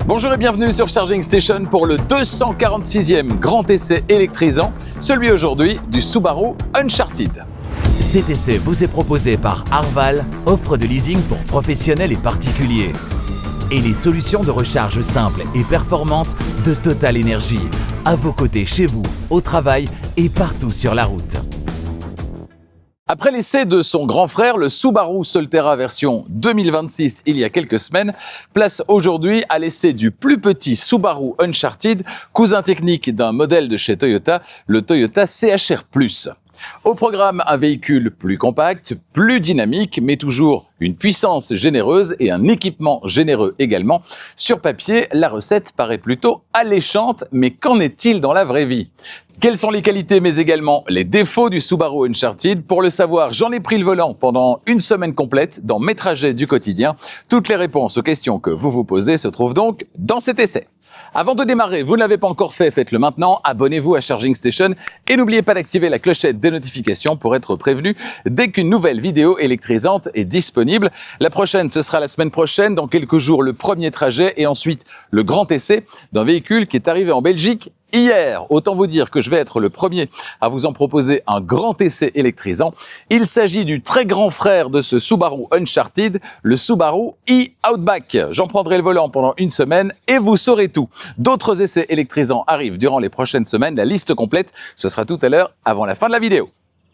Bonjour et bienvenue sur Charging Station pour le 246e grand essai électrisant, celui aujourd'hui du Subaru Uncharted. Cet essai vous est proposé par Arval, offre de leasing pour professionnels et particuliers. Et les solutions de recharge simples et performantes de Total Energy, à vos côtés chez vous, au travail et partout sur la route. Après l'essai de son grand frère, le Subaru Solterra version 2026 il y a quelques semaines, place aujourd'hui à l'essai du plus petit Subaru Uncharted, cousin technique d'un modèle de chez Toyota, le Toyota CHR+. Au programme, un véhicule plus compact, plus dynamique, mais toujours une puissance généreuse et un équipement généreux également. Sur papier, la recette paraît plutôt alléchante, mais qu'en est-il dans la vraie vie ? Quelles sont les qualités, mais également les défauts du Subaru Uncharted ? Pour le savoir, j'en ai pris le volant pendant une semaine complète dans mes trajets du quotidien. Toutes les réponses aux questions que vous vous posez se trouvent donc dans cet essai. Avant de démarrer, vous ne l'avez pas encore fait, faites-le maintenant, abonnez-vous à Charging Station et n'oubliez pas d'activer la clochette des notifications pour être prévenu dès qu'une nouvelle vidéo électrisante est disponible. La prochaine, ce sera la semaine prochaine, dans quelques jours, le premier trajet et ensuite le grand essai d'un véhicule qui est arrivé en Belgique hier. Autant vous dire que je vais être le premier à vous en proposer un grand essai électrisant. Il s'agit du très grand frère de ce Subaru Uncharted, le Subaru e-Outback. J'en prendrai le volant pendant une semaine et vous saurez tout. D'autres essais électrisants arrivent durant les prochaines semaines. La liste complète, ce sera tout à l'heure avant la fin de la vidéo.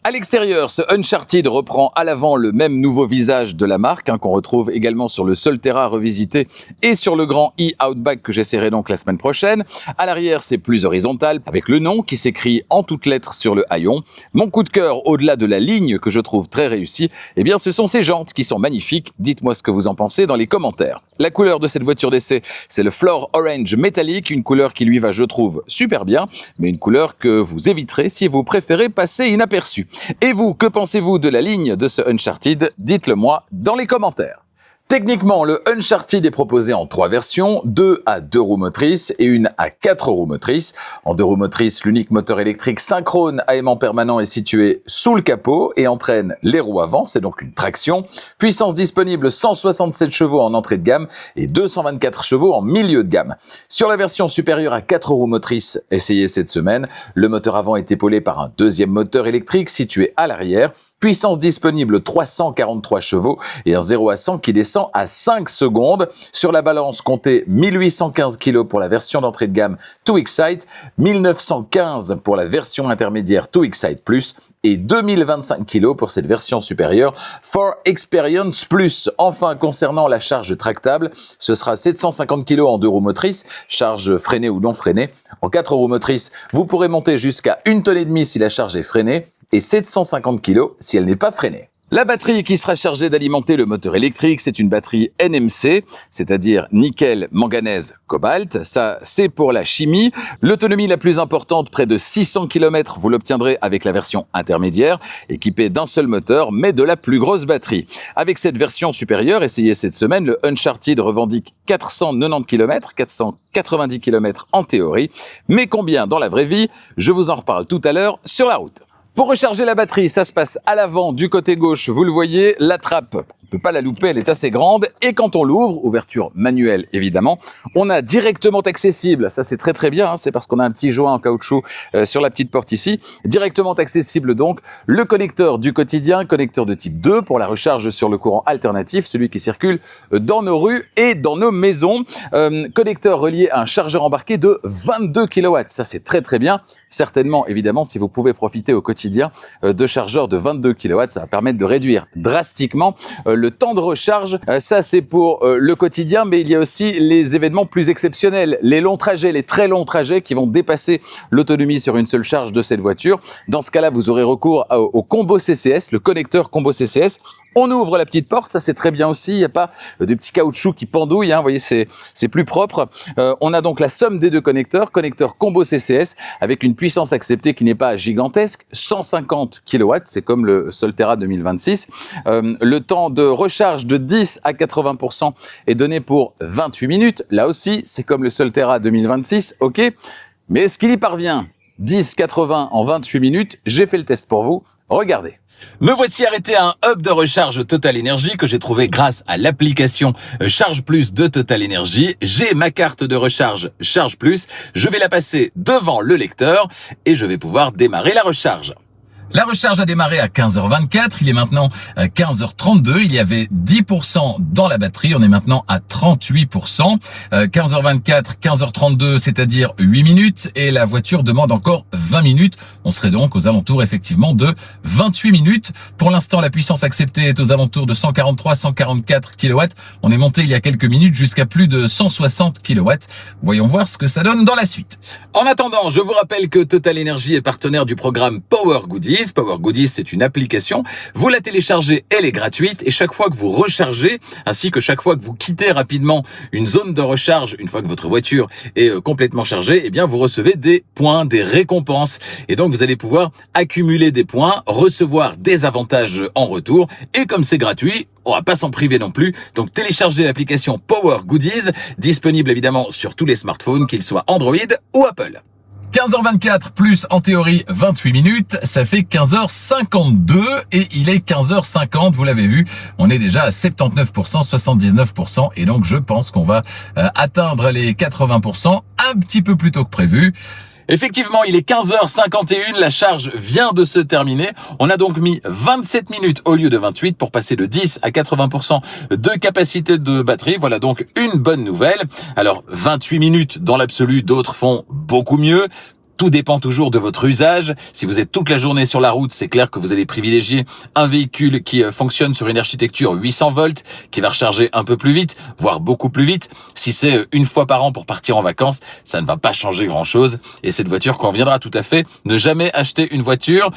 À l'extérieur, ce Uncharted reprend à l'avant le même nouveau visage de la marque qu'on retrouve également sur le Solterra revisité et sur le grand e-Outback que j'essaierai donc la semaine prochaine. À l'arrière, c'est plus horizontal avec le nom qui s'écrit en toutes lettres sur le haillon. Mon coup de cœur, au-delà de la ligne que je trouve très réussie, eh bien ce sont ces jantes qui sont magnifiques. Dites-moi ce que vous en pensez dans les commentaires. La couleur de cette voiture d'essai, c'est le Floor Orange métallique, une couleur qui lui va, je trouve, super bien, mais une couleur que vous éviterez si vous préférez passer inaperçu. Et vous, que pensez-vous de la ligne de ce Uncharted ? Dites-le moi dans les commentaires. Techniquement, le Uncharted est proposé en 3 versions, 2 à 2 roues motrices et une à 4 roues motrices. En 2 roues motrices, l'unique moteur électrique synchrone à aimant permanent est situé sous le capot et entraîne les roues avant, c'est donc une traction. Puissance disponible 167 chevaux en entrée de gamme et 224 chevaux en milieu de gamme. Sur la version supérieure à 4 roues motrices essayée cette semaine, le moteur avant est épaulé par un deuxième moteur électrique situé à l'arrière. Puissance disponible 343 chevaux et un 0 à 100 qui descend à 5 secondes. Sur la balance, comptez 1815 kg pour la version d'entrée de gamme To Excite, 1915 pour la version intermédiaire To Excite Plus et 2025 kg pour cette version supérieure For Experience Plus. Enfin, concernant la charge tractable, ce sera 750 kg en 2 roues motrices, charge freinée ou non freinée. En 4 roues motrices, vous pourrez monter jusqu'à 1,5 tonnes si la charge est freinée et 750 kg si elle n'est pas freinée. La batterie qui sera chargée d'alimenter le moteur électrique, c'est une batterie NMC, c'est-à-dire nickel, manganèse, cobalt. Ça, c'est pour la chimie. L'autonomie la plus importante, près de 600 km, vous l'obtiendrez avec la version intermédiaire, équipée d'un seul moteur, mais de la plus grosse batterie. Avec cette version supérieure, essayée cette semaine, le Uncharted revendique 490 km, 490 km en théorie. Mais combien dans la vraie vie ? Je vous en reparle tout à l'heure sur la route. Pour recharger la batterie, ça se passe à l'avant du côté gauche, vous le voyez, la trappe, on ne peut pas la louper, elle est assez grande, et quand on l'ouvre, ouverture manuelle évidemment, on a directement accessible, ça c'est très bien, c'est parce qu'on a un petit joint en caoutchouc sur la petite porte ici, directement accessible donc le connecteur du quotidien, connecteur de type 2 pour la recharge sur le courant alternatif, celui qui circule dans nos rues et dans nos maisons, connecteur relié à un chargeur embarqué de 22 kW, ça c'est très bien, certainement évidemment si vous pouvez profiter au quotidien de chargeurs de 22 kW, ça va permettre de réduire drastiquement le temps de recharge. Ça, c'est pour le quotidien, mais il y a aussi les événements plus exceptionnels, les longs trajets, les très longs trajets qui vont dépasser l'autonomie sur une seule charge de cette voiture. Dans ce cas-là, vous aurez recours au combo CCS, le connecteur combo CCS. On ouvre la petite porte, ça c'est très bien aussi, il n'y a pas de petits caoutchouc qui pendouillent, vous voyez c'est plus propre. On a donc la somme des deux connecteurs, connecteur combo CCS avec une puissance acceptée qui n'est pas gigantesque, 150 kW, c'est comme le Solterra 2026. Le temps de recharge de 10 à 80% est donné pour 28 minutes, là aussi c'est comme le Solterra 2026, ok. Mais est-ce qu'il y parvient ? 10-80 en 28 minutes, j'ai fait le test pour vous. Regardez. Me voici arrêté à un hub de recharge Total Energy que j'ai trouvé grâce à l'application Charge Plus de Total Energy. J'ai ma carte de recharge Charge Plus. Je vais la passer devant le lecteur et je vais pouvoir démarrer la recharge. La recharge a démarré à 15h24, il est maintenant à 15h32, il y avait 10% dans la batterie, on est maintenant à 38%. 15h24, 15h32, c'est-à-dire 8 minutes, et la voiture demande encore 20 minutes. On serait donc aux alentours effectivement de 28 minutes. Pour l'instant, la puissance acceptée est aux alentours de 143-144 kW. On est monté il y a quelques minutes jusqu'à plus de 160 kW. Voyons voir ce que ça donne dans la suite. En attendant, je vous rappelle que Total Energy est partenaire du programme Power Goodies. Power Goodies, c'est une application. Vous la téléchargez, elle est gratuite et chaque fois que vous rechargez, ainsi que chaque fois que vous quittez rapidement une zone de recharge, une fois que votre voiture est complètement chargée, eh bien vous recevez des points, des récompenses. Et donc vous allez pouvoir accumuler des points, recevoir des avantages en retour. Et comme c'est gratuit, on va pas s'en priver non plus. Donc téléchargez l'application Power Goodies, disponible évidemment sur tous les smartphones, qu'ils soient Android ou Apple. 15h24 plus en théorie 28 minutes, ça fait 15h52 et il est 15h50, vous l'avez vu, on est déjà à 79%, 79% et donc je pense qu'on va atteindre les 80% un petit peu plus tôt que prévu. Effectivement, il est 15h51, la charge vient de se terminer. On a donc mis 27 minutes au lieu de 28 pour passer de 10 à 80% de capacité de batterie. Voilà donc une bonne nouvelle. Alors 28 minutes dans l'absolu, d'autres font beaucoup mieux. Tout dépend toujours de votre usage. Si vous êtes toute la journée sur la route, c'est clair que vous allez privilégier un véhicule qui fonctionne sur une architecture 800 volts, qui va recharger un peu plus vite, voire beaucoup plus vite. Si c'est une fois par an pour partir en vacances, ça ne va pas changer grand-chose. Et cette voiture conviendra tout à fait. Ne jamais acheter une voiture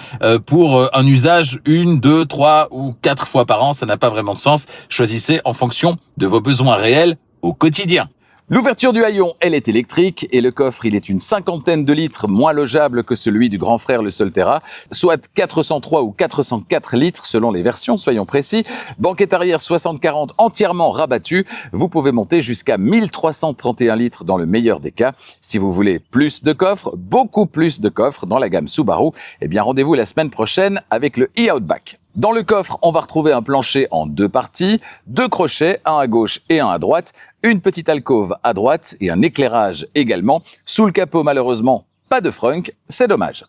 pour un usage 1, 2, 3 ou 4 fois par an. Ça n'a pas vraiment de sens. Choisissez en fonction de vos besoins réels au quotidien. L'ouverture du haillon, elle est électrique et le coffre, il est une cinquantaine de litres moins logeable que celui du grand frère le Solterra, soit 403 ou 404 litres selon les versions, soyons précis. Banquette arrière 60-40 entièrement rabattue. Vous pouvez monter jusqu'à 1331 litres dans le meilleur des cas. Si vous voulez plus de coffres, beaucoup plus de coffres dans la gamme Subaru, eh bien rendez-vous la semaine prochaine avec le e-Outback. Dans le coffre, on va retrouver un plancher en deux parties, deux crochets, un à gauche et un à droite, une petite alcôve à droite et un éclairage également. Sous le capot, malheureusement, pas de frunk, c'est dommage.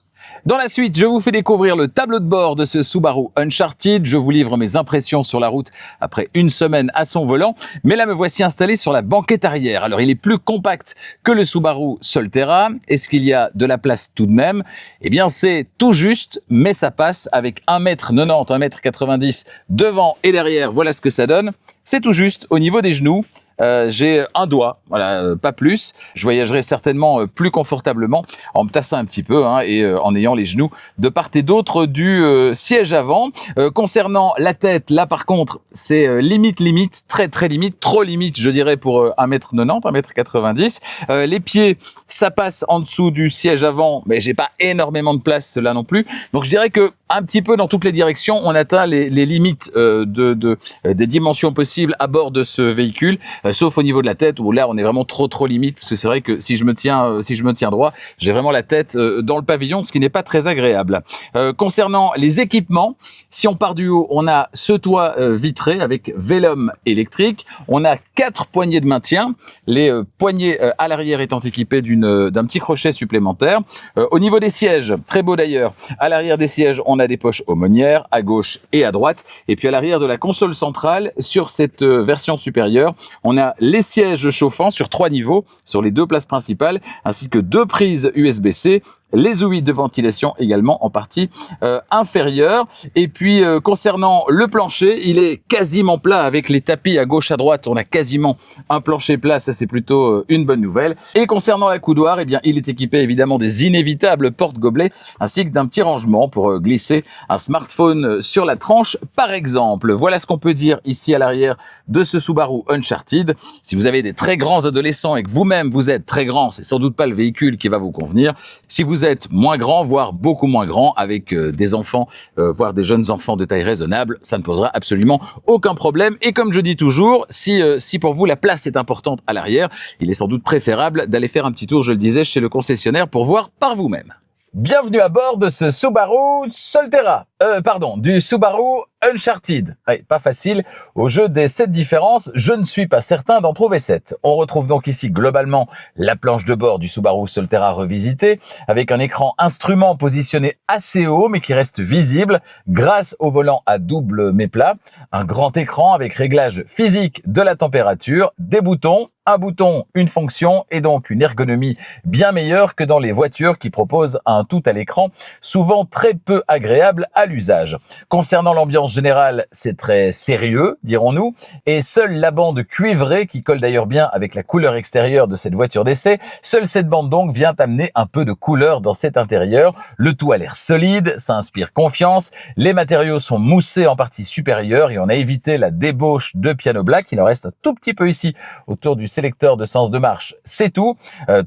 Dans la suite, je vous fais découvrir le tableau de bord de ce Subaru Uncharted. Je vous livre mes impressions sur la route après une semaine à son volant. Mais là, me voici installé sur la banquette arrière. Alors, il est plus compact que le Subaru Solterra. Est-ce qu'il y a de la place tout de même? Eh bien, c'est tout juste, mais ça passe avec 1m90, 1m90 devant et derrière. Voilà ce que ça donne. C'est tout juste au niveau des genoux. J'ai un doigt, voilà, pas plus. Je voyagerai certainement plus confortablement en me tassant un petit peu et en ayant les genoux de part et d'autre du siège avant. Concernant la tête, là par contre, c'est limite, très limite, trop limite, je dirais pour 1m90, 1m90. Les pieds, ça passe en dessous du siège avant, mais j'ai pas énormément de place là non plus. Donc je dirais que un petit peu dans toutes les directions, on atteint les limites des dimensions possibles à bord de ce véhicule. Sauf au niveau de la tête où là on est vraiment trop limite, parce que c'est vrai que si je me tiens droit, j'ai vraiment la tête dans le pavillon, ce qui n'est pas très agréable. Concernant les équipements, si on part du haut, on a ce toit vitré avec Velum électrique, on a 4 poignées de maintien, les poignées à l'arrière étant équipées d'un petit crochet supplémentaire. Au niveau des sièges, très beau d'ailleurs, à l'arrière des sièges, on a des poches aumônières à gauche et à droite, et puis à l'arrière de la console centrale, sur cette version supérieure, on a les sièges chauffants sur 3 niveaux, sur les 2 places principales, ainsi que 2 prises USB-C, les ouïes de ventilation également en partie inférieure. Et puis concernant le plancher, il est quasiment plat avec les tapis à gauche à droite. On a quasiment un plancher plat, ça c'est plutôt une bonne nouvelle. Et concernant la coudoir, eh bien il est équipé évidemment des inévitables porte-gobelets ainsi que d'un petit rangement pour glisser un smartphone sur la tranche par exemple. Voilà ce qu'on peut dire ici à l'arrière de ce Subaru Uncharted. Si vous avez des très grands adolescents et que vous-même vous êtes très grand, c'est sans doute pas le véhicule qui va vous convenir. Si vous êtes moins grand, voire beaucoup moins grand, avec des enfants, voire des jeunes enfants de taille raisonnable, ça ne posera absolument aucun problème. Et comme je dis toujours, si pour vous la place est importante à l'arrière, il est sans doute préférable d'aller faire un petit tour, je le disais, chez le concessionnaire pour voir par vous-même. Bienvenue à bord de ce Subaru Solterra, du Subaru Uncharted. Ouais, pas facile. Au jeu des 7 différences, je ne suis pas certain d'en trouver 7. On retrouve donc ici globalement la planche de bord du Subaru Solterra revisité, avec un écran instrument positionné assez haut mais qui reste visible grâce au volant à double méplat, un grand écran avec réglage physique de la température, des boutons, un bouton, une fonction et donc une ergonomie bien meilleure que dans les voitures qui proposent un tout à l'écran, souvent très peu agréable à l'usage. Concernant l'ambiance générale, c'est très sérieux, dirons-nous, et seule la bande cuivrée, qui colle d'ailleurs bien avec la couleur extérieure de cette voiture d'essai, seule cette bande donc vient amener un peu de couleur dans cet intérieur. Le tout a l'air solide, ça inspire confiance, les matériaux sont moussés en partie supérieure et on a évité la débauche de piano black, il en reste un tout petit peu ici autour du sélecteur de sens de marche, c'est tout.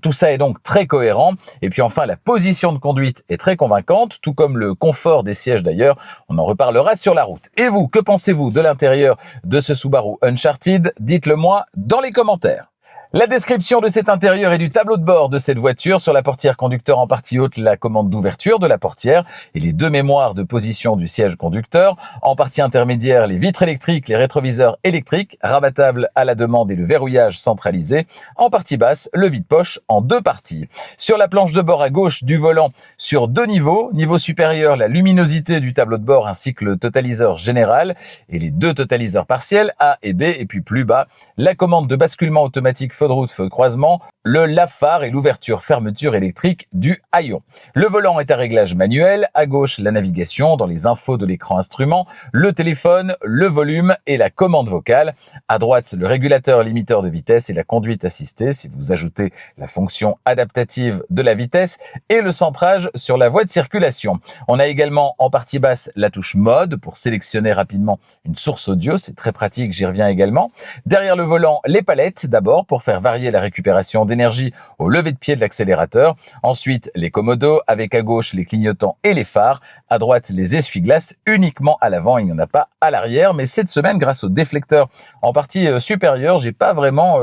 Tout ça est donc très cohérent. Et puis enfin, la position de conduite est très convaincante, tout comme le confort des sièges d'ailleurs. On en reparlera sur la route. Et vous, que pensez-vous de l'intérieur de ce Subaru Uncharted? Dites-le moi dans les commentaires. La description de cet intérieur et du tableau de bord de cette voiture. Sur la portière conducteur en partie haute, la commande d'ouverture de la portière et les deux mémoires de position du siège conducteur. En partie intermédiaire, les vitres électriques, les rétroviseurs électriques, rabattables à la demande et le verrouillage centralisé. En partie basse, le vide-poche en deux parties. Sur la planche de bord à gauche du volant, sur deux niveaux. Niveau supérieur, la luminosité du tableau de bord ainsi que le totaliseur général et les deux totaliseurs partiels A et B. Et puis plus bas, la commande de basculement automatique feu de route, feu de croisement, le lave-phare et l'ouverture-fermeture électrique du haillon. Le volant est à réglage manuel, à gauche la navigation dans les infos de l'écran instrument, le téléphone, le volume et la commande vocale. À droite, le régulateur limiteur de vitesse et la conduite assistée si vous ajoutez la fonction adaptative de la vitesse et le centrage sur la voie de circulation. On a également en partie basse la touche mode pour sélectionner rapidement une source audio, c'est très pratique, j'y reviens également. Derrière le volant, les palettes d'abord pour faire varier la récupération d'énergie au lever de pied de l'accélérateur. Ensuite, les commodos avec à gauche les clignotants et les phares. À droite, les essuie-glaces uniquement à l'avant. Il n'y en a pas à l'arrière. Mais cette semaine, grâce au déflecteur en partie supérieure, j'ai pas vraiment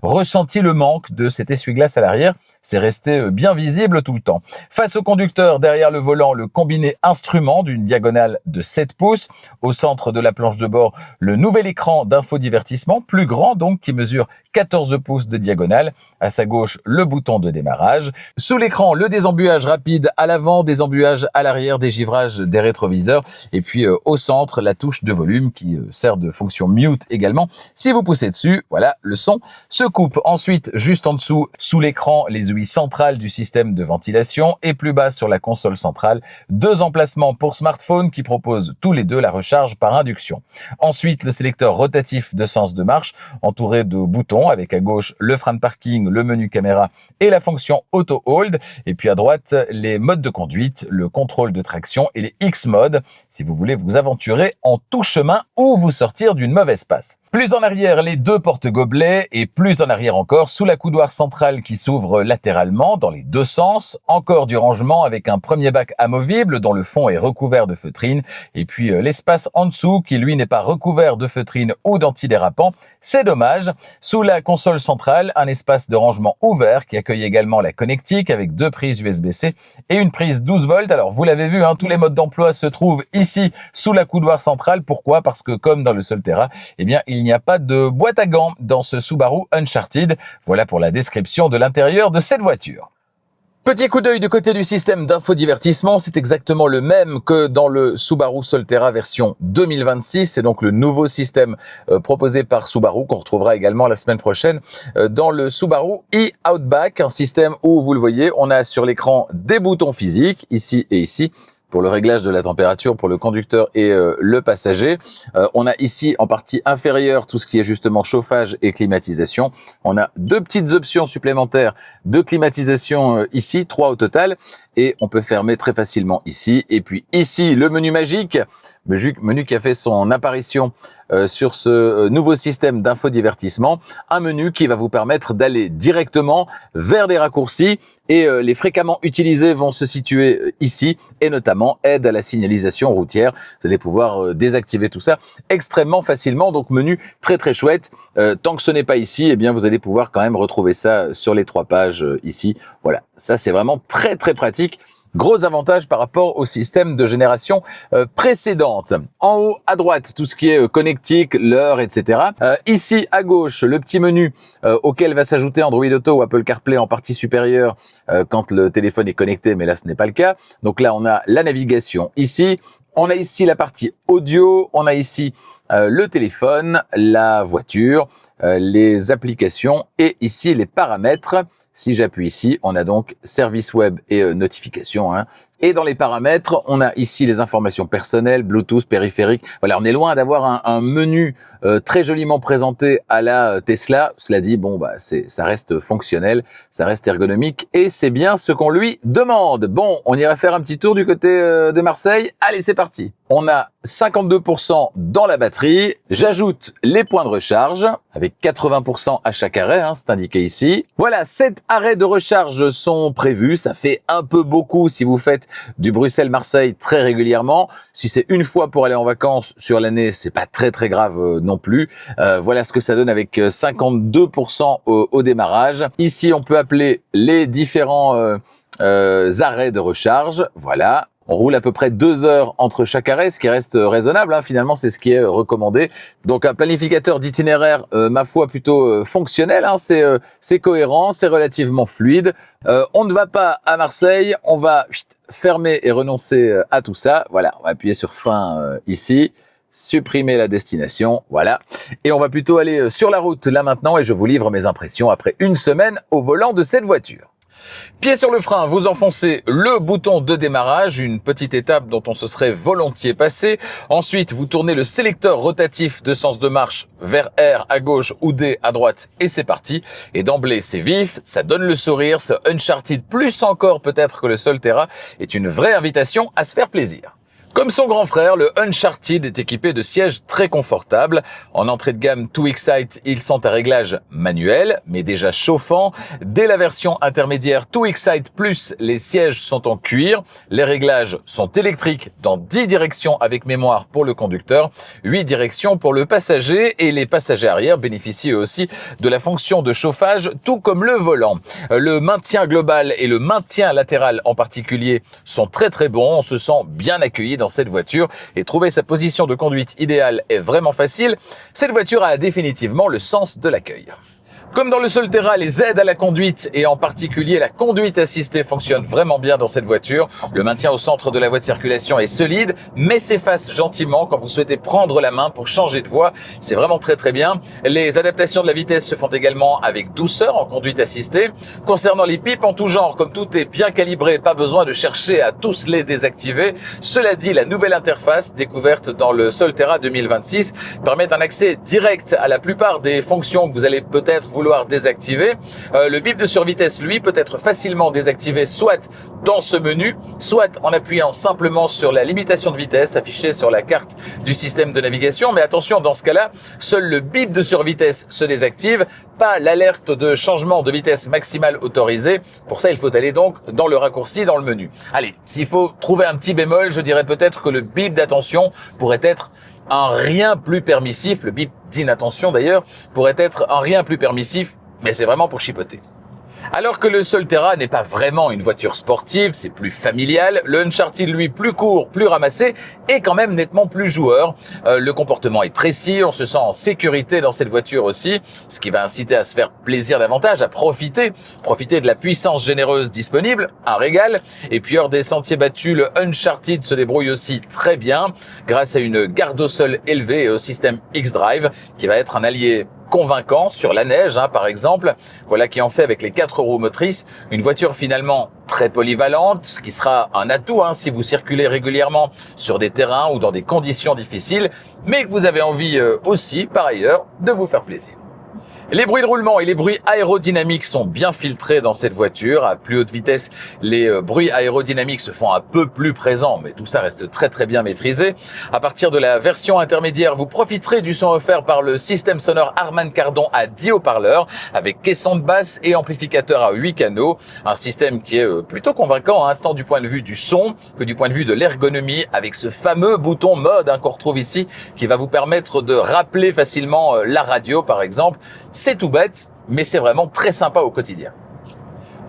ressenti le manque de cet essuie-glace à l'arrière. C'est resté bien visible tout le temps. Face au conducteur, derrière le volant, le combiné instrument d'une diagonale de 7 pouces. Au centre de la planche de bord, le nouvel écran d'infodivertissement, plus grand donc, qui mesure 14 pouces de diagonale. À sa gauche, le bouton de démarrage. Sous l'écran, le désembuage rapide à l'avant, désembuage à l'arrière, dégivrage des rétroviseurs. Et puis au centre, la touche de volume qui sert de fonction mute également. Si vous poussez dessus, voilà, le son se coupe. Ensuite, juste en dessous, sous l'écran, les ouïes centrales du système de ventilation. Et plus bas sur la console centrale, deux emplacements pour smartphone qui proposent tous les deux la recharge par induction. Ensuite, le sélecteur rotatif de sens de marche entouré de boutons avec à gauche le frein de parking, le menu caméra et la fonction auto hold. Et puis à droite, les modes de conduite, le contrôle de traction et les X-modes si vous voulez vous aventurer en tout chemin ou vous sortir d'une mauvaise passe. Plus en arrière, les deux porte-gobelets et plus en arrière encore, sous la coudoir centrale qui s'ouvre latéralement dans les deux sens, encore du rangement avec un premier bac amovible dont le fond est recouvert de feutrine et puis l'espace en dessous qui lui n'est pas recouvert de feutrine ou d'antidérapant. C'est dommage. Sous la console centrale, un espace de rangement ouvert qui accueille également la connectique avec deux prises USB-C et une prise 12 volts. Alors vous l'avez vu, tous les modes d'emploi se trouvent ici sous la coudoir centrale. Pourquoi? Parce que comme dans le Solterra, il n'y a pas de boîte à gants dans ce Subaru Uncharted. Voilà pour la description de l'intérieur de cette voiture. Petit coup d'œil du côté du système d'infodivertissement, c'est exactement le même que dans le Subaru Solterra version 2026. C'est donc le nouveau système proposé par Subaru qu'on retrouvera également la semaine prochaine dans le Subaru e-Outback, un système où, vous le voyez, on a sur l'écran des boutons physiques, ici et ici, pour le réglage de la température pour le conducteur et le passager. On a ici en partie inférieure tout ce qui est justement chauffage et climatisation. On a deux petites options supplémentaires de climatisation ici, 3 au total, et on peut fermer très facilement ici. Et puis ici, le menu magique, menu qui a fait son apparition sur ce nouveau système d'infodivertissement, un menu qui va vous permettre d'aller directement vers des raccourcis. Et les fréquemment utilisés vont se situer ici, et notamment aide à la signalisation routière. Vous allez pouvoir désactiver tout ça extrêmement facilement, donc menu très très chouette. Tant que ce n'est pas ici, eh bien vous allez pouvoir quand même retrouver ça sur les 3 pages ici. Voilà, ça c'est vraiment très très pratique. Gros avantage par rapport au système de génération précédente. En haut à droite, tout ce qui est connectique, l'heure, etc. Ici à gauche, le petit menu auquel va s'ajouter Android Auto ou Apple CarPlay en partie supérieure quand le téléphone est connecté, mais là ce n'est pas le cas. Donc là on a la navigation ici, on a ici la partie audio, on a ici le téléphone, la voiture, les applications et ici les paramètres. Si j'appuie ici, on a donc service web et notifications. Et dans les paramètres, on a ici les informations personnelles, Bluetooth, périphérique. Voilà, on est loin d'avoir un menu très joliment présenté à la Tesla. Cela dit, bon, bah, ça reste fonctionnel, ça reste ergonomique et c'est bien ce qu'on lui demande. Bon, on ira faire un petit tour du côté de Marseille. Allez, c'est parti. On a 52% dans la batterie. J'ajoute les points de recharge avec 80% à chaque arrêt, c'est indiqué ici. Voilà, 7 arrêts de recharge sont prévus. Ça fait un peu beaucoup si vous faites du Bruxelles-Marseille très régulièrement. Si c'est une fois pour aller en vacances sur l'année, c'est pas très grave non plus. Voilà ce que ça donne avec 52% au démarrage. Ici, on peut appeler les différents arrêts de recharge. Voilà. On roule à peu près 2 heures entre chaque arrêt, ce qui reste raisonnable. Finalement, c'est ce qui est recommandé. Donc, un planificateur d'itinéraire, ma foi, plutôt fonctionnel. C'est cohérent, c'est relativement fluide. On ne va pas à Marseille. On va fermer et renoncer à tout ça. Voilà, on va appuyer sur fin ici. Supprimer la destination, voilà. Et on va plutôt aller sur la route là maintenant et je vous livre mes impressions après une semaine au volant de cette voiture. Pied sur le frein, vous enfoncez le bouton de démarrage, une petite étape dont on se serait volontiers passé. Ensuite, vous tournez le sélecteur rotatif de sens de marche vers R à gauche ou D à droite et c'est parti. Et d'emblée, c'est vif, ça donne le sourire. Ce Uncharted, plus encore peut-être que le Solterra, est une vraie invitation à se faire plaisir. Comme son grand frère, le Uncharted est équipé de sièges très confortables. En entrée de gamme Too Excite, ils sont à réglage manuel, mais déjà chauffants. Dès la version intermédiaire Too Excite Plus, les sièges sont en cuir. Les réglages sont électriques dans 10 directions avec mémoire pour le conducteur, 8 directions pour le passager et les passagers arrière bénéficient eux aussi de la fonction de chauffage, tout comme le volant. Le maintien global et le maintien latéral en particulier sont très bons. On se sent bien accueilli dans cette voiture et trouver sa position de conduite idéale est vraiment facile. Cette voiture a définitivement le sens de l'accueil. Comme dans le Solterra, les aides à la conduite et en particulier la conduite assistée fonctionnent vraiment bien dans cette voiture. Le maintien au centre de la voie de circulation est solide, mais s'efface gentiment quand vous souhaitez prendre la main pour changer de voie. C'est vraiment très bien. Les adaptations de la vitesse se font également avec douceur en conduite assistée. Concernant les pipes en tout genre, comme tout est bien calibré, pas besoin de chercher à tous les désactiver. Cela dit, la nouvelle interface découverte dans le Solterra 2026 permet un accès direct à la plupart des fonctions que vous allez peut-être vouloir désactiver. Le bip de survitesse, lui, peut être facilement désactivé soit dans ce menu, soit en appuyant simplement sur la limitation de vitesse affichée sur la carte du système de navigation. Mais attention, dans ce cas-là, seul le bip de survitesse se désactive, pas l'alerte de changement de vitesse maximale autorisée. Pour ça, il faut aller donc dans le raccourci, dans le menu. Allez, s'il faut trouver un petit bémol, je dirais peut-être que le bip d'attention pourrait être un rien plus permissif. Le bip d'inattention d'ailleurs pourrait être un rien plus permissif, mais c'est vraiment pour chipoter. Alors que le Solterra n'est pas vraiment une voiture sportive, c'est plus familial, le Uncharted lui plus court, plus ramassé et quand même nettement plus joueur. Le comportement est précis, on se sent en sécurité dans cette voiture aussi, ce qui va inciter à se faire plaisir davantage, à profiter de la puissance généreuse disponible, un régal. Et puis hors des sentiers battus, le Uncharted se débrouille aussi très bien grâce à une garde au sol élevée et au système X-Drive qui va être un allié convaincant sur la neige, par exemple. Voilà qui en fait avec les 4 roues motrices une voiture finalement très polyvalente, ce qui sera un atout si vous circulez régulièrement sur des terrains ou dans des conditions difficiles, mais que vous avez envie aussi, par ailleurs, de vous faire plaisir. Les bruits de roulement et les bruits aérodynamiques sont bien filtrés dans cette voiture. À plus haute vitesse, les bruits aérodynamiques se font un peu plus présents, mais tout ça reste très bien maîtrisé. À partir de la version intermédiaire, vous profiterez du son offert par le système sonore Harman Kardon à 10 haut-parleurs, avec caisson de basse et amplificateur à 8 canaux. Un système qui est plutôt convaincant, tant du point de vue du son que du point de vue de l'ergonomie, avec ce fameux bouton mode qu'on retrouve ici, qui va vous permettre de rappeler facilement la radio, par exemple. C'est tout bête, mais c'est vraiment très sympa au quotidien.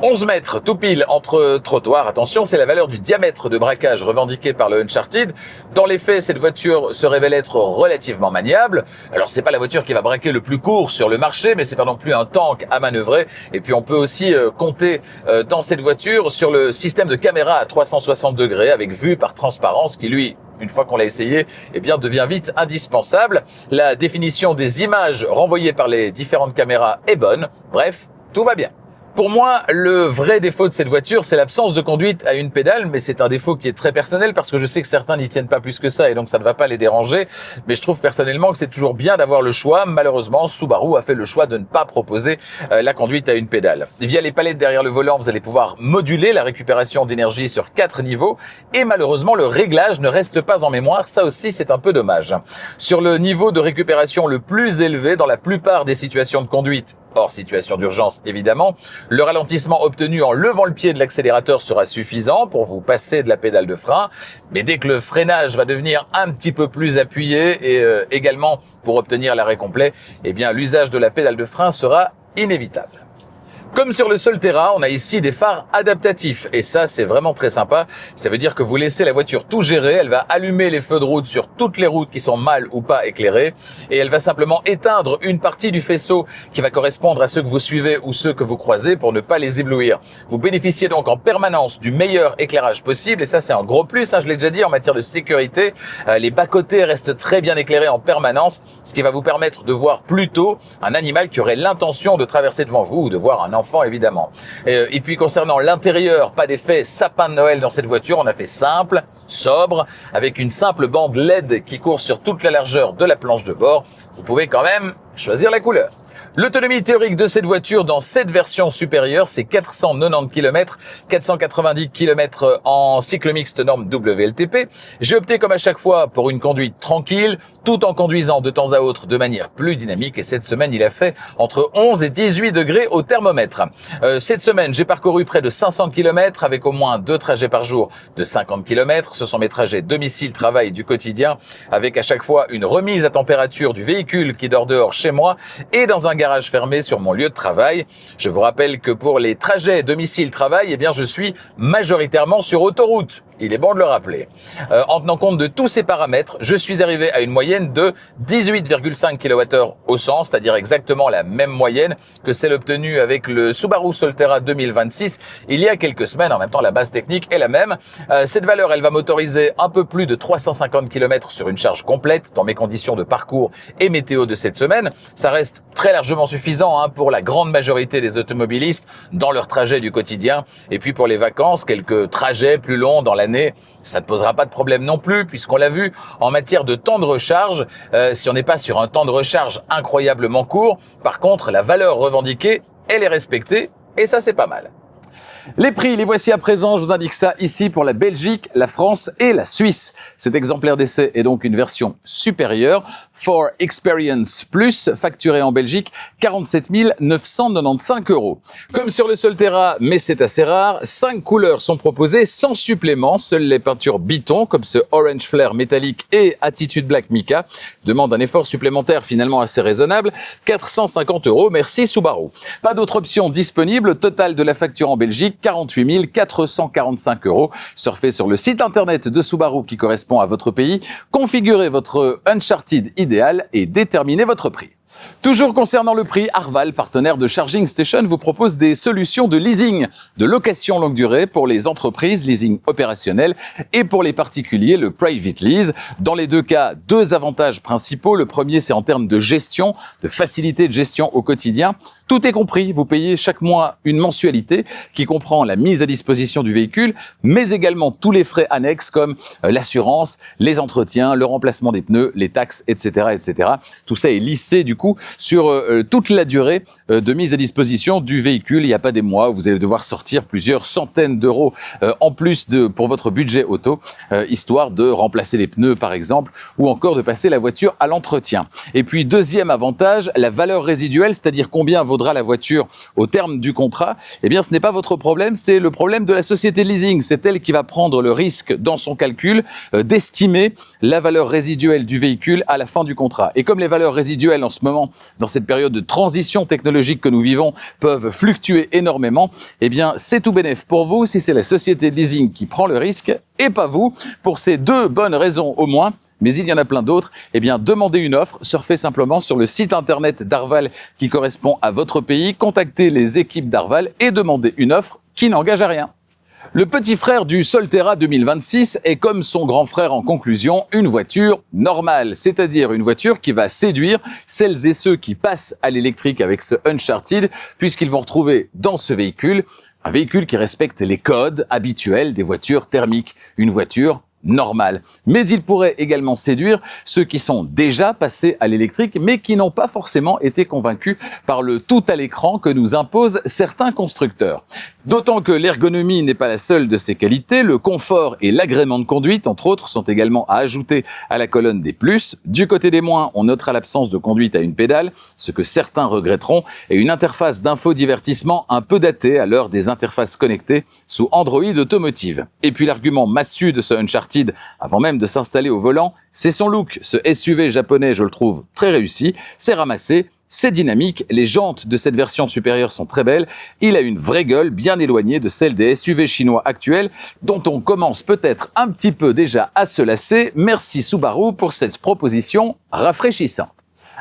11 mètres tout pile entre trottoirs. Attention, c'est la valeur du diamètre de braquage revendiqué par le Uncharted. Dans les faits, cette voiture se révèle être relativement maniable. Alors, c'est pas la voiture qui va braquer le plus court sur le marché, mais c'est pas non plus un tank à manœuvrer. Et puis, on peut aussi compter dans cette voiture sur le système de caméra à 360 degrés avec vue par transparence qui, lui, une fois qu'on l'a essayé, eh bien, devient vite indispensable. La définition des images renvoyées par les différentes caméras est bonne. Bref, tout va bien. Pour moi, le vrai défaut de cette voiture, c'est l'absence de conduite à une pédale, mais c'est un défaut qui est très personnel parce que je sais que certains n'y tiennent pas plus que ça et donc ça ne va pas les déranger. Mais je trouve personnellement que c'est toujours bien d'avoir le choix. Malheureusement, Subaru a fait le choix de ne pas proposer la conduite à une pédale. Via les palettes derrière le volant, vous allez pouvoir moduler la récupération d'énergie sur 4 niveaux et malheureusement, le réglage ne reste pas en mémoire. Ça aussi, c'est un peu dommage. Sur le niveau de récupération le plus élevé dans la plupart des situations de conduite, hors situation d'urgence évidemment, le ralentissement obtenu en levant le pied de l'accélérateur sera suffisant pour vous passer de la pédale de frein. Mais dès que le freinage va devenir un petit peu plus appuyé et également pour obtenir l'arrêt complet, eh bien l'usage de la pédale de frein sera inévitable. Comme sur le Solterra, on a ici des phares adaptatifs et ça c'est vraiment très sympa. Ça veut dire que vous laissez la voiture tout gérer, elle va allumer les feux de route sur toutes les routes qui sont mal ou pas éclairées et elle va simplement éteindre une partie du faisceau qui va correspondre à ceux que vous suivez ou ceux que vous croisez pour ne pas les éblouir. Vous bénéficiez donc en permanence du meilleur éclairage possible et ça c'est un gros plus, je l'ai déjà dit en matière de sécurité. Les bas-côtés restent très bien éclairés en permanence, ce qui va vous permettre de voir plus tôt un animal qui aurait l'intention de traverser devant vous ou de voir un enfant évidemment. Et puis concernant l'intérieur, pas d'effet sapin de Noël dans cette voiture, on a fait simple, sobre, avec une simple bande LED qui court sur toute la largeur de la planche de bord. Vous pouvez quand même choisir la couleur. L'autonomie théorique de cette voiture dans cette version supérieure, c'est 490 km, 490 km en cycle mixte norme WLTP. J'ai opté comme à chaque fois pour une conduite tranquille, tout en conduisant de temps à autre de manière plus dynamique. Et cette semaine, il a fait entre 11 et 18 degrés au thermomètre. Cette semaine, j'ai parcouru près de 500 km avec au moins 2 trajets par jour de 50 km. Ce sont mes trajets domicile-travail du quotidien avec à chaque fois une remise à température du véhicule qui dort dehors chez moi et dans un garage fermé sur mon lieu de travail. Je vous rappelle que pour les trajets domicile-travail, eh bien, je suis majoritairement sur autoroute. Il est bon de le rappeler. En tenant compte de tous ces paramètres, je suis arrivé à une moyenne de 18,5 kWh au 100, c'est-à-dire exactement la même moyenne que celle obtenue avec le Subaru Solterra 2026 il y a quelques semaines. En même temps, la base technique est la même. Cette valeur, elle va m'autoriser un peu plus de 350 km sur une charge complète dans mes conditions de parcours et météo de cette semaine. Ça reste très largement suffisant pour la grande majorité des automobilistes dans leur trajet du quotidien. Et puis pour les vacances, quelques trajets plus longs dans l'année, ça ne posera pas de problème non plus, puisqu'on l'a vu en matière de temps de recharge, si on n'est pas sur un temps de recharge incroyablement court, par contre, la valeur revendiquée, elle est respectée, et ça, c'est pas mal. Les prix, les voici à présent. Je vous indique ça ici pour la Belgique, la France et la Suisse. Cet exemplaire d'essai est donc une version supérieure, For Experience Plus, facturé en Belgique 47 995 €. Comme sur le Solterra, mais c'est assez rare, 5 couleurs sont proposées sans supplément. Seules les peintures Biton, comme ce Orange Flare métallique et Attitude Black Mica, demandent un effort supplémentaire finalement assez raisonnable, 450 €. Merci Subaru. Pas d'autre option disponible. Total de la facture en Belgique, 48 445 €. Surfez sur le site internet de Subaru qui correspond à votre pays, configurez votre Uncharted idéal et déterminez votre prix. Toujours concernant le prix, Arval, partenaire de Charging Station, vous propose des solutions de leasing, de location longue durée pour les entreprises, leasing opérationnel, et pour les particuliers, le private lease. Dans les deux cas, 2 avantages principaux. Le premier, c'est en termes de gestion, de facilité de gestion au quotidien. Tout est compris, vous payez chaque mois une mensualité qui comprend la mise à disposition du véhicule, mais également tous les frais annexes comme l'assurance, les entretiens, le remplacement des pneus, les taxes, etc., etc. Tout ça est lissé du coup sur toute la durée de mise à disposition du véhicule. Il n'y a pas des mois où vous allez devoir sortir plusieurs centaines d'euros en plus pour votre budget auto, histoire de remplacer les pneus par exemple, ou encore de passer la voiture à l'entretien. Et puis deuxième avantage, la valeur résiduelle, c'est-à-dire combien votre vaudra la voiture au terme du contrat, eh bien ce n'est pas votre problème, c'est le problème de la société de leasing. C'est elle qui va prendre le risque dans son calcul d'estimer la valeur résiduelle du véhicule à la fin du contrat. Et comme les valeurs résiduelles en ce moment, dans cette période de transition technologique que nous vivons, peuvent fluctuer énormément, eh bien c'est tout bénef pour vous si c'est la société de leasing qui prend le risque et pas vous, pour ces deux bonnes raisons au moins. Mais il y en a plein d'autres. Eh bien, demandez une offre, surfez simplement sur le site internet d'Arval qui correspond à votre pays, contactez les équipes d'Arval et demandez une offre qui n'engage à rien. Le petit frère du Solterra 2026 est comme son grand frère en conclusion, une voiture normale, c'est-à-dire une voiture qui va séduire celles et ceux qui passent à l'électrique avec ce Uncharted, puisqu'ils vont retrouver dans ce véhicule un véhicule qui respecte les codes habituels des voitures thermiques, une voiture normale. Mais il pourrait également séduire ceux qui sont déjà passés à l'électrique, mais qui n'ont pas forcément été convaincus par le tout à l'écran que nous imposent certains constructeurs. D'autant que l'ergonomie n'est pas la seule de ces qualités, le confort et l'agrément de conduite, entre autres, sont également à ajouter à la colonne des plus. Du côté des moins, on notera l'absence de conduite à une pédale, ce que certains regretteront, et une interface d'infodivertissement un peu datée à l'heure des interfaces connectées sous Android Automotive. Et puis l'argument massu de ce Uncharted, avant même de s'installer au volant, c'est son look. Ce SUV japonais, je le trouve très réussi, c'est ramassé, c'est dynamique, les jantes de cette version supérieure sont très belles, il a une vraie gueule bien éloignée de celle des SUV chinois actuels dont on commence peut-être un petit peu déjà à se lasser. Merci Subaru pour cette proposition rafraîchissante.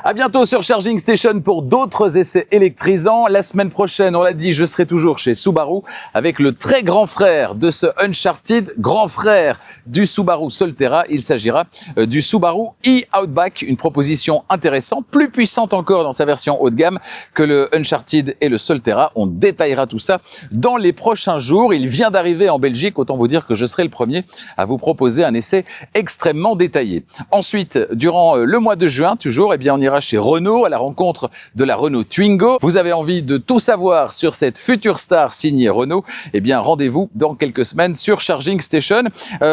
À bientôt sur Charging Station pour d'autres essais électrisants. La semaine prochaine, on l'a dit, je serai toujours chez Subaru avec le très grand frère de ce Uncharted, grand frère du Subaru Solterra. Il s'agira du Subaru e-Outback, une proposition intéressante, plus puissante encore dans sa version haut de gamme que le Uncharted et le Solterra. On détaillera tout ça dans les prochains jours. Il vient d'arriver en Belgique, autant vous dire que je serai le premier à vous proposer un essai extrêmement détaillé. Ensuite, durant le mois de juin, toujours, eh bien, on ira chez Renault à la rencontre de la Renault Twingo. Vous avez envie de tout savoir sur cette future star signée Renault? Eh bien, rendez-vous dans quelques semaines sur Charging Station.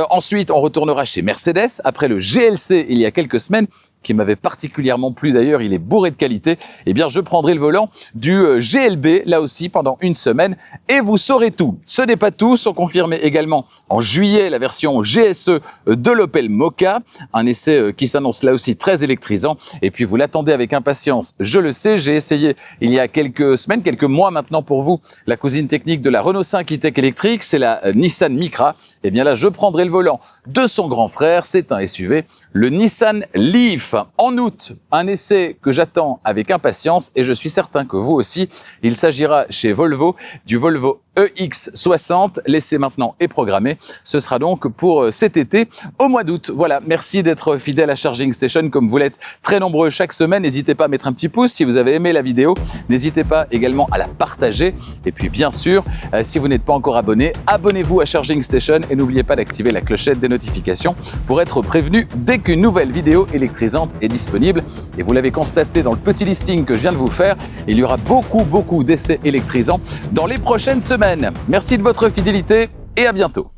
Ensuite, on retournera chez Mercedes après le GLC il y a quelques semaines, qui m'avait particulièrement plu d'ailleurs, il est bourré de qualité. Eh bien, je prendrai le volant du GLB, là aussi, pendant une semaine, et vous saurez tout. Ce n'est pas tout, sont confirmés également en juillet la version GSE de l'Opel Mokka, un essai qui s'annonce là aussi très électrisant, et puis vous l'attendez avec impatience, je le sais, j'ai essayé il y a quelques semaines, quelques mois maintenant pour vous, la cousine technique de la Renault 5 e-Tech électrique, c'est la Nissan Micra. Eh bien là, je prendrai le volant de son grand frère, c'est un SUV, le Nissan Leaf. En août, un essai que j'attends avec impatience et je suis certain que vous aussi. Il s'agira chez Volvo du Volvo EX60. L'essai maintenant est programmé. Ce sera donc pour cet été au mois d'août. Voilà, merci d'être fidèle à Charging Station comme vous l'êtes très nombreux chaque semaine. N'hésitez pas à mettre un petit pouce si vous avez aimé la vidéo. N'hésitez pas également à la partager. Et puis bien sûr, si vous n'êtes pas encore abonné, abonnez-vous à Charging Station et n'oubliez pas d'activer la clochette des notifications pour être prévenu dès qu'une nouvelle vidéo électrisante est disponible. Et vous l'avez constaté dans le petit listing que je viens de vous faire, il y aura beaucoup d'essais électrisants dans les prochaines semaines. Merci de votre fidélité et à bientôt.